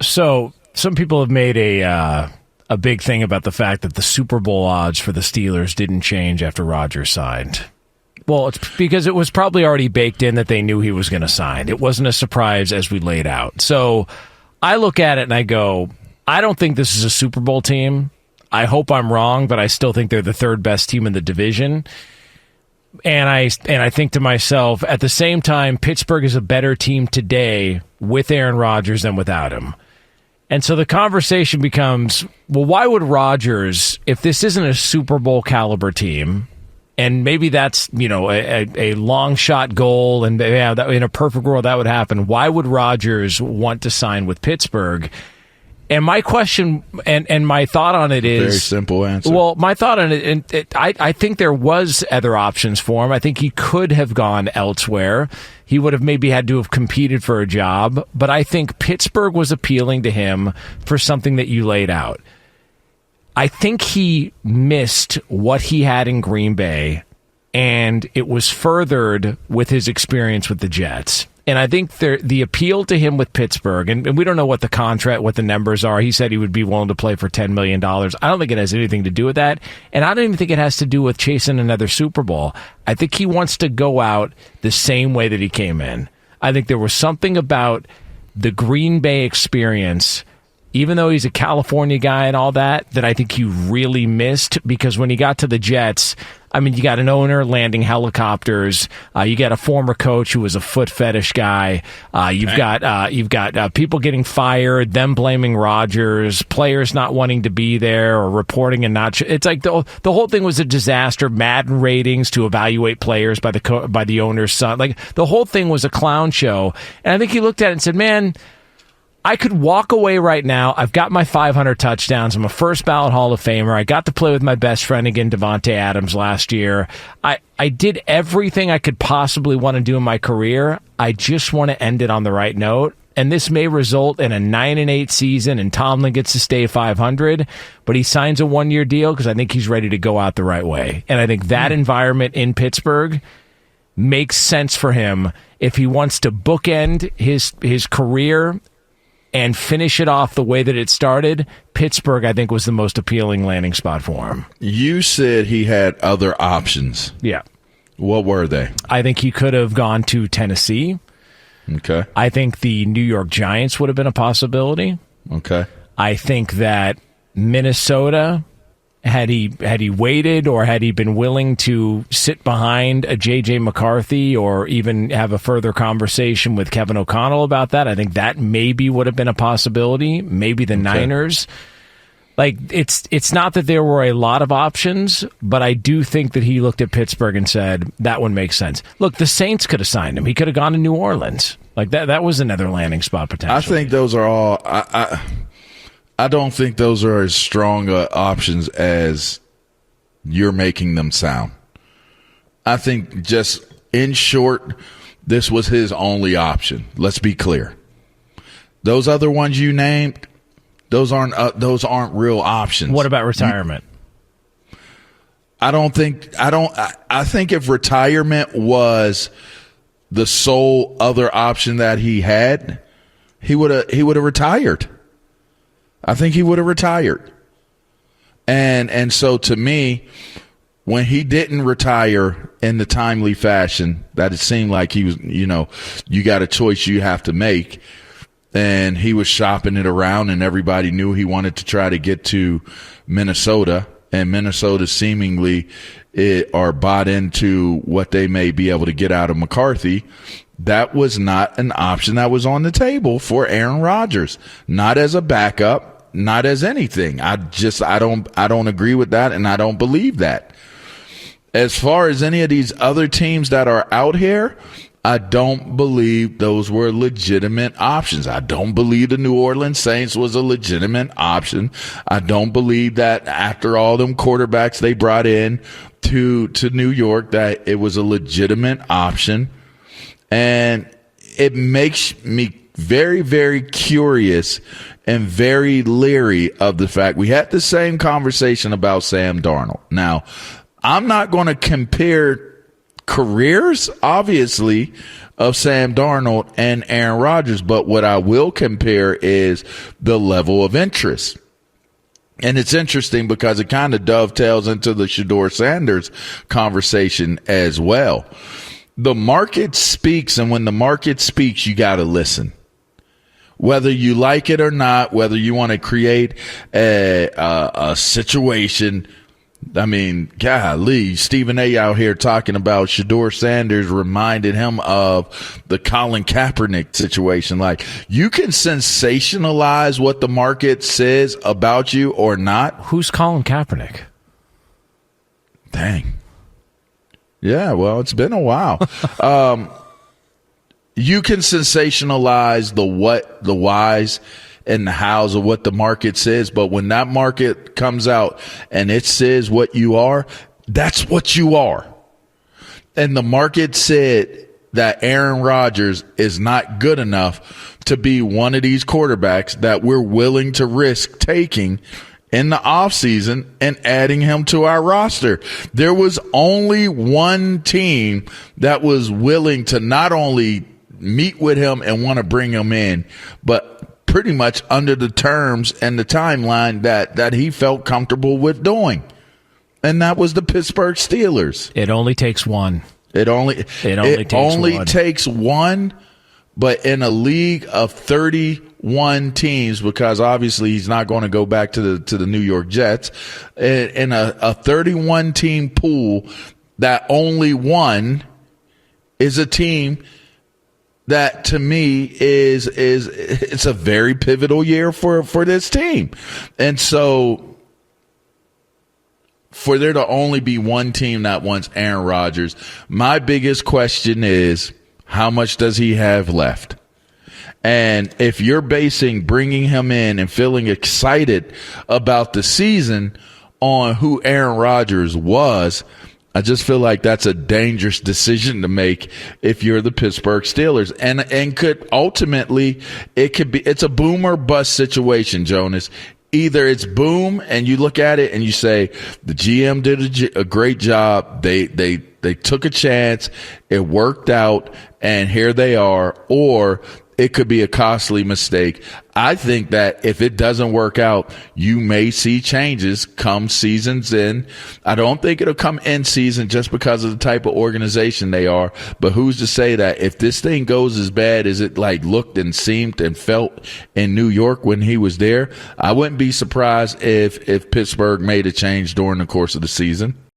So some people have made a big thing about the fact that the Super Bowl odds for the Steelers didn't change after Rodgers signed. Well, it's because it was probably already baked in that they knew he was going to sign. It wasn't a surprise as we laid out. So I look at it and I go, I don't think this is a Super Bowl team. I hope I'm wrong, but I still think they're the third best team in the division. And I think to myself, at the same time, Pittsburgh is a better team today with Aaron Rodgers than without him. And so the conversation becomes, well, why would Rodgers, if this isn't a Super Bowl caliber team, and maybe that's, a long shot goal, and in a perfect world that would happen, why would Rodgers want to sign with Pittsburgh? And my question and my thought on it is... Very simple answer. Well, my thought on it, I think there was other options for him. I think he could have gone elsewhere. He would have maybe had to have competed for a job. But I think Pittsburgh was appealing to him for something that you laid out. I think he missed what he had in Green Bay, and it was furthered with his experience with the Jets. And I think the appeal to him with Pittsburgh, and we don't know what the contract, what the numbers are. He said he would be willing to play for $10 million. I don't think it has anything to do with that. And I don't even think it has to do with chasing another Super Bowl. I think he wants to go out the same way that he came in. I think there was something about the Green Bay experience, even though he's a California guy and all that I think he really missed, because when he got to the Jets, I mean, you got an owner landing helicopters. You got a former coach who was a foot fetish guy. You've got people getting fired, them blaming Rodgers, players not wanting to be there or reporting and not. It's like the whole thing was a disaster. Madden ratings to evaluate players by the owner's son. Like the whole thing was a clown show. And I think he looked at it and said, "Man, I could walk away right now. I've got my 500 touchdowns. I'm a first ballot Hall of Famer. I got to play with my best friend again, Devontae Adams, last year. I did everything I could possibly want to do in my career. I just want to end it on the right note. And this may result in a 9-8 season, and Tomlin gets to stay 500, but he signs a one-year deal because I think he's ready to go out the right way. And I think that environment in Pittsburgh makes sense for him if he wants to bookend his career and finish it off the way that it started. Pittsburgh, I think, was the most appealing landing spot for him. You said he had other options. Yeah. What were they? I think he could have gone to Tennessee. Okay. I think the New York Giants would have been a possibility. Okay. I think that Minnesota, had he waited, or had he been willing to sit behind a J.J. McCarthy, or even have a further conversation with Kevin O'Connell about that, I think that maybe would have been a possibility. Maybe the Niners. Like, it's not that there were a lot of options, but I do think that he looked at Pittsburgh and said, that one makes sense. Look, the Saints could have signed him. He could have gone to New Orleans. Like, that was another landing spot potentially. I think those are all... I don't think those are as strong options as you're making them sound. I think, just in short, this was his only option. Let's be clear. Those other ones you named, those aren't real options. What about retirement? I think if retirement was the sole other option that he had, he would have retired. I think he would have retired. And so to me, when he didn't retire in the timely fashion that it seemed like he was, you got a choice you have to make, and he was shopping it around, and everybody knew he wanted to try to get to Minnesota, and Minnesota seemingly are bought into what they may be able to get out of McCarthy. That was not an option that was on the table for Aaron Rodgers. Not as a backup, not as anything. I don't agree with that, and I don't believe that. As far as any of these other teams that are out here, I don't believe those were legitimate options. I don't believe the New Orleans Saints was a legitimate option. I don't believe that after all them quarterbacks they brought in to New York that it was a legitimate option. And it makes me very, very curious and very leery of the fact we had the same conversation about Sam Darnold. Now, I'm not going to compare careers, obviously, of Sam Darnold and Aaron Rodgers. But what I will compare is the level of interest. And it's interesting because it kind of dovetails into the Shedeur Sanders conversation as well. The market speaks, and when the market speaks, you got to listen. Whether you like it or not, whether you want to create a situation. I mean, golly, Stephen A. out here talking about Shedeur Sanders reminded him of the Colin Kaepernick situation. Like, you can sensationalize what the market says about you or not. Who's Colin Kaepernick? Dang. Yeah, well, it's been a while. You can sensationalize the what, the whys, and the hows of what the market says, but when that market comes out and it says what you are, that's what you are. And the market said that Aaron Rodgers is not good enough to be one of these quarterbacks that we're willing to risk taking in the offseason and adding him to our roster. There was only one team that was willing to not only meet with him and want to bring him in, but pretty much under the terms and the timeline that he felt comfortable with doing. And that was the Pittsburgh Steelers. It only takes one. It only takes one, but in a league of 31 teams, because obviously he's not going to go back to the New York Jets, in a 31 team pool, that only one is a team that, to me, is it's a very pivotal year for this team. And so for there to only be one team that wants Aaron Rodgers, my biggest question is, how much does he have left? And if you're basing bringing him in and feeling excited about the season on who Aaron Rodgers was, I just feel like that's a dangerous decision to make if you're the Pittsburgh Steelers. And could ultimately, it's a boom or bust situation, Jonas. Either it's boom and you look at it and you say the GM did a great job. They took a chance. It worked out and here they are. Or it could be a costly mistake. I think that if it doesn't work out, you may see changes come seasons in. I don't think it'll come in season just because of the type of organization they are. But who's to say that if this thing goes as bad as it like looked and seemed and felt in New York when he was there, I wouldn't be surprised if Pittsburgh made a change during the course of the season.